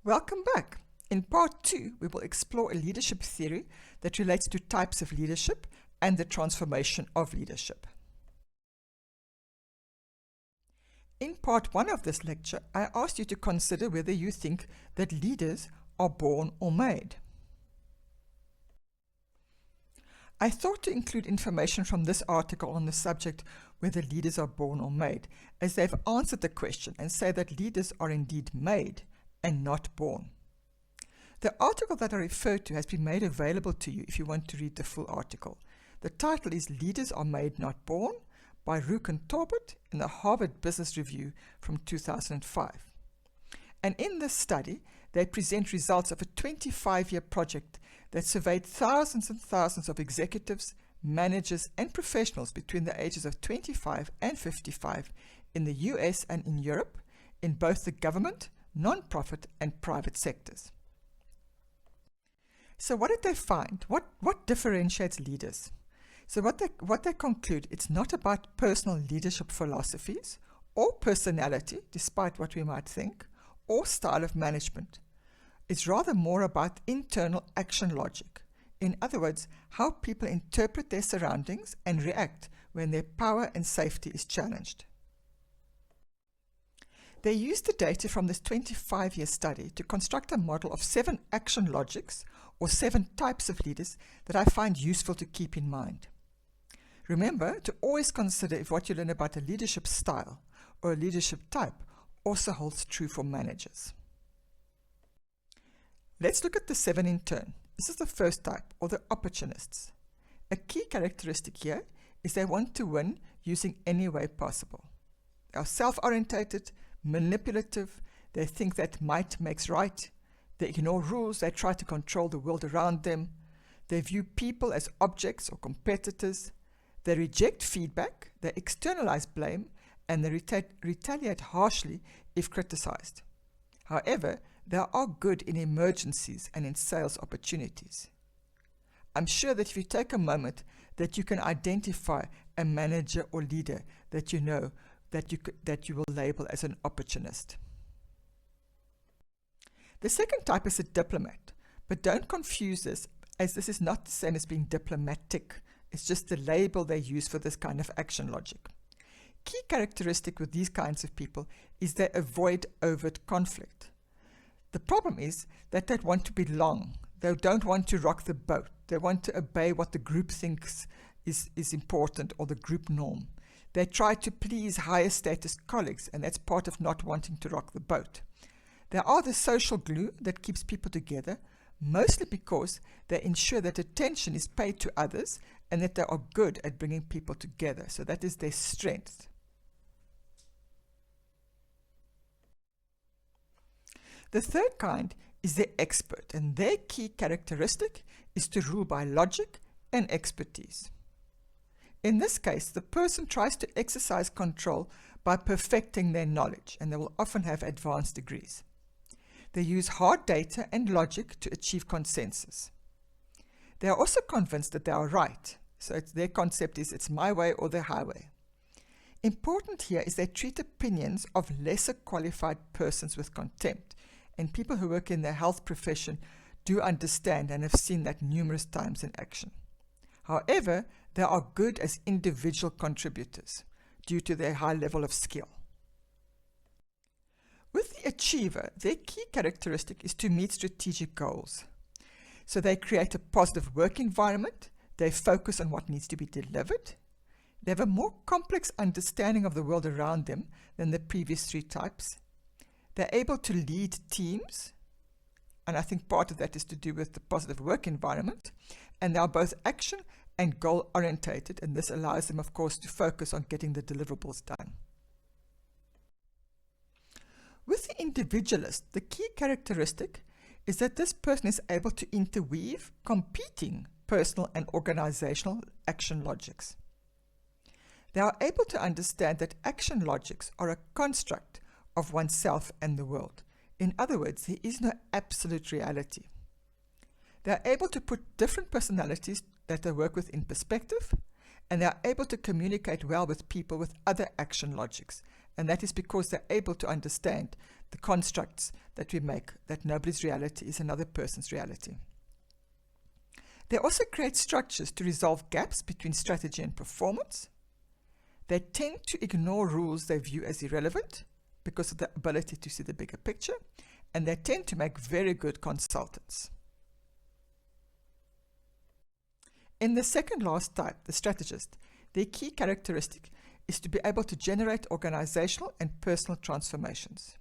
Welcome back. In part 2, we will explore a leadership theory that relates to types of leadership and the transformation of leadership. In part 1 of this lecture, I asked you to consider whether you think that leaders are born or made. I thought to include information from this article on the subject whether leaders are born or made, as they've answered the question and say that leaders are indeed made and not born. The article that I refer to has been made available to you if you want to read the full article. The title is Leaders Are Made Not Born by Rook and Talbot in the Harvard Business Review from 2005. And in this study, they present results of a 25-year project that surveyed thousands and thousands of executives, managers, and professionals between the ages of 25 and 55 in the US and in Europe, in both the government, non-profit, and private sectors. So what did they find? What differentiates leaders? So what they conclude, it's not about personal leadership philosophies or personality, despite what we might think, or style of management. It's rather more about internal action logic. In other words, how people interpret their surroundings and react when their power and safety is challenged. They used the data from this 25-year study to construct a model of 7 action logics, or 7 types of leaders, that I find useful to keep in mind. Remember to always consider if what you learn about a leadership style or a leadership type also holds true for managers. Let's look at the 7 in turn. This is the first type, or the opportunists. A key characteristic here is they want to win using any way possible. They are self-orientated, manipulative, they think that might makes right, they ignore rules, they try to control the world around them, they view people as objects or competitors, they reject feedback, they externalize blame, and they retaliate harshly if criticized. However, they are good in emergencies and in sales opportunities. I'm sure that if you take a moment that you can identify a manager or leader that you know that you will label as an opportunist. The second type is a diplomat, but don't confuse this, as this is not the same as being diplomatic. It's just the label they use for this kind of action logic. Key characteristic with these kinds of people is they avoid overt conflict. The problem is that they want to belong. They don't want to rock the boat. They want to obey what the group thinks is important, or the group norm. They try to please higher status colleagues, and that's part of not wanting to rock the boat. They are the social glue that keeps people together, mostly because they ensure that attention is paid to others and that they are good at bringing people together. So that is their strength. The third kind is the expert, and their key characteristic is to rule by logic and expertise. In this case, the person tries to exercise control by perfecting their knowledge, and they will often have advanced degrees. They use hard data and logic to achieve consensus. They are also convinced that they are right, so their concept is it's my way or the highway. Important here is they treat opinions of lesser qualified persons with contempt, and people who work in the health profession do understand and have seen that numerous times in action. However, they are good as individual contributors due to their high level of skill. With the achiever, their key characteristic is to meet strategic goals. So they create a positive work environment, they focus on what needs to be delivered, they have a more complex understanding of the world around them than the previous 3 types. They're able to lead teams, and I think part of that is to do with the positive work environment, and they are both action and goal orientated, and this allows them, of course, to focus on getting the deliverables done. With the individualist, the key characteristic is that this person is able to interweave competing personal and organizational action logics. They are able to understand that action logics are a construct of oneself and the world. In other words, there is no absolute reality. They are able to put different personalities that they work with in perspective, and they are able to communicate well with people with other action logics, and that is because they're able to understand the constructs that we make, that nobody's reality is another person's reality. They also create structures to resolve gaps between strategy and performance. They tend to ignore rules they view as irrelevant because of the ability to see the bigger picture, and they tend to make very good consultants. In the second last type, the strategist, their key characteristic is to be able to generate organizational and personal transformations.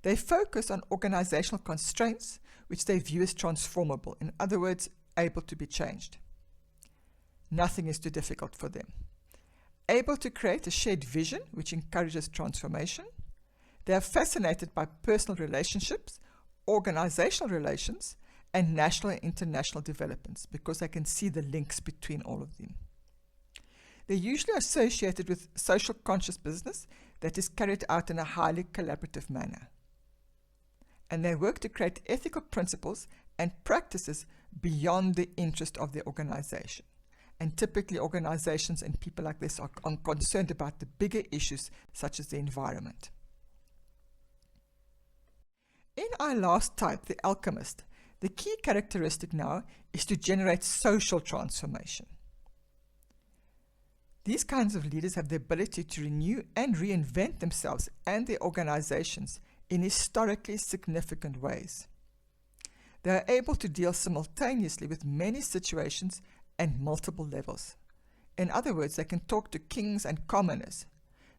They focus on organizational constraints, which they view as transformable, in other words, able to be changed. Nothing is too difficult for them. Able to create a shared vision, which encourages transformation. They are fascinated by personal relationships, organizational relations, and national and international developments because they can see the links between all of them. They're usually associated with social conscious business that is carried out in a highly collaborative manner. And they work to create ethical principles and practices beyond the interest of the organization. And typically organizations and people like this are concerned about the bigger issues such as the environment. In our last type, the alchemist, the key characteristic now is to generate social transformation. These kinds of leaders have the ability to renew and reinvent themselves and their organizations in historically significant ways. They are able to deal simultaneously with many situations and multiple levels. In other words, they can talk to kings and commoners.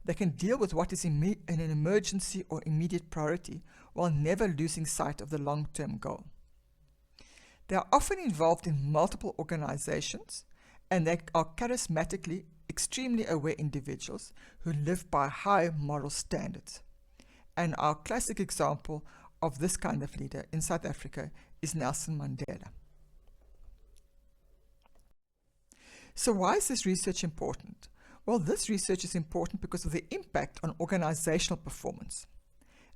They can deal with what is an emergency or immediate priority while never losing sight of the long-term goal. They are often involved in multiple organizations, and they are charismatically extremely aware individuals who live by high moral standards. And our classic example of this kind of leader in South Africa is Nelson Mandela. So why is this research important? Well, this research is important because of the impact on organizational performance.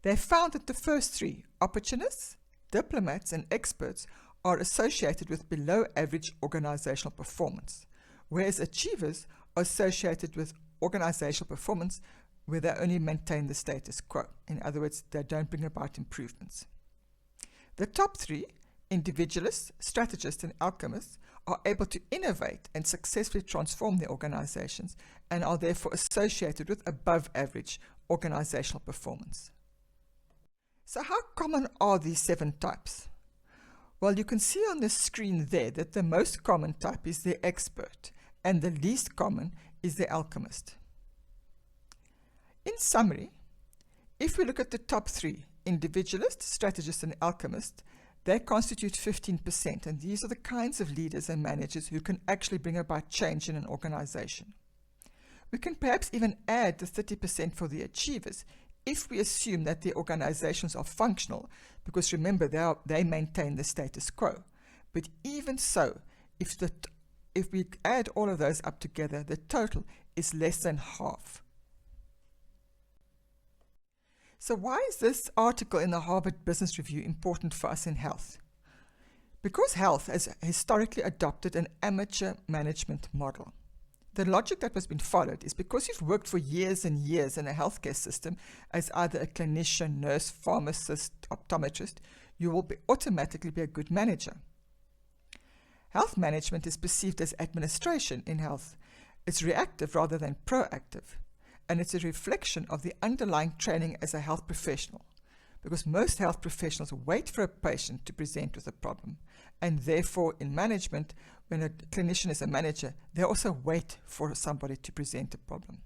They found that the first three, opportunists, diplomats, and experts, are associated with below average organizational performance, whereas achievers are associated with organizational performance where they only maintain the status quo. In other words, they don't bring about improvements. The top three, individualists, strategists, and alchemists, are able to innovate and successfully transform their organizations and are therefore associated with above average organizational performance. So how common are these 7 types? Well, you can see on the screen there that the most common type is the expert and the least common is the alchemist. In summary, if we look at the top 3, individualist, strategist, and alchemist, they constitute 15%, and these are the kinds of leaders and managers who can actually bring about change in an organization. We can perhaps even add the 30% for the achievers if we assume that the organizations are functional, because remember, they maintain the status quo. But even so, if we add all of those up together, the total is less than half. So why is this article in the Harvard Business Review important for us in health? Because health has historically adopted an amateur management model. The logic that has been followed is because you've worked for years and years in a healthcare system as either a clinician, nurse, pharmacist, optometrist, you will automatically be a good manager. Health management is perceived as administration in health. It's reactive rather than proactive. And it's a reflection of the underlying training as a health professional, because most health professionals wait for a patient to present with a problem, and therefore in management, when a clinician is a manager, they also wait for somebody to present a problem.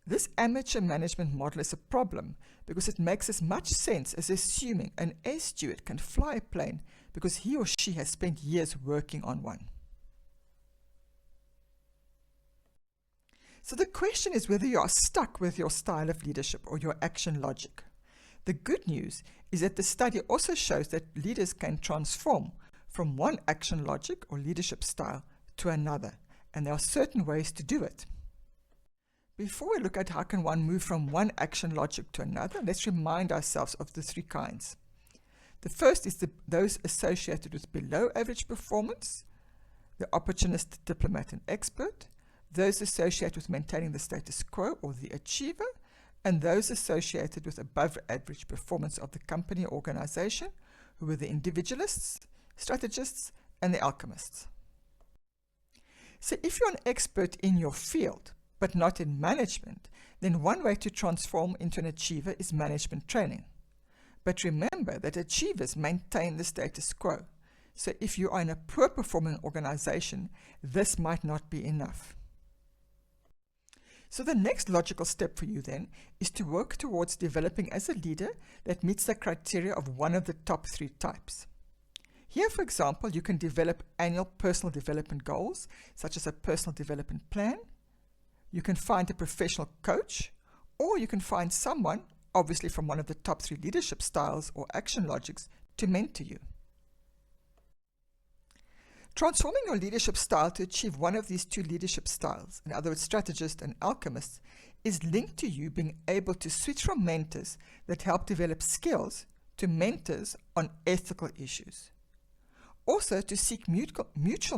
This amateur management model is a problem because it makes as much sense as assuming an air steward can fly a plane because he or she has spent years working on one. So the question is whether you are stuck with your style of leadership or your action logic. The good news is that the study also shows that leaders can transform from one action logic or leadership style to another, and there are certain ways to do it. Before we look at how can one move from one action logic to another, let's remind ourselves of the 3 kinds. The first is those associated with below average performance, the opportunist, diplomat, and expert, those associated with maintaining the status quo or the achiever, and those associated with above average performance of the company or organization, who were the individualists, strategists, and the alchemists. So if you're an expert in your field, but not in management, then one way to transform into an achiever is management training. But remember that achievers maintain the status quo. So if you are in a poor performing organization, this might not be enough. So the next logical step for you then is to work towards developing as a leader that meets the criteria of one of the top 3 types. Here, for example, you can develop annual personal development goals, such as a personal development plan. You can find a professional coach, or you can find someone, obviously from one of the top 3 leadership styles or action logics, to mentor you. Transforming your leadership style to achieve one of these 2 leadership styles, in other words, strategist and alchemist, is linked to you being able to switch from mentors that help develop skills to mentors on ethical issues. Also, to seek mutual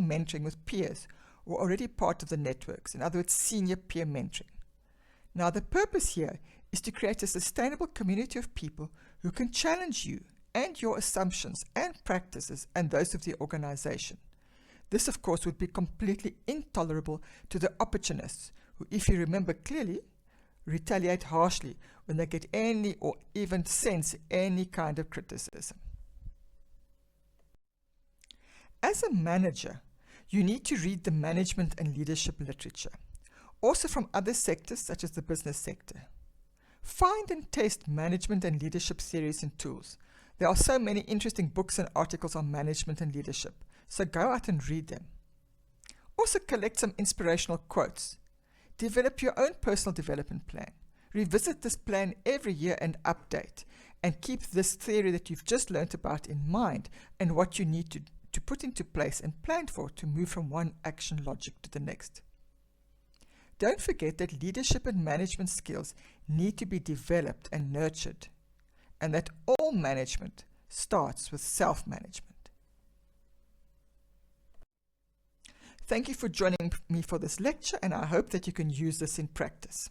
mentoring with peers who are already part of the networks, in other words, senior peer mentoring. Now, the purpose here is to create a sustainable community of people who can challenge you and your assumptions and practices and those of the organization. This, of course, would be completely intolerable to the opportunists who, if you remember clearly, retaliate harshly when they get any or even sense any kind of criticism. As a manager, you need to read the management and leadership literature, also from other sectors such as the business sector. Find and test management and leadership theories and tools. There are so many interesting books and articles on management and leadership, so go out and read them. Also collect some inspirational quotes. Develop your own personal development plan. Revisit this plan every year and update, and keep this theory that you've just learned about in mind and what you need to put into place and plan for to move from one action logic to the next. Don't forget that leadership and management skills need to be developed and nurtured, and that all management starts with self-management. Thank you for joining me for this lecture, and I hope that you can use this in practice.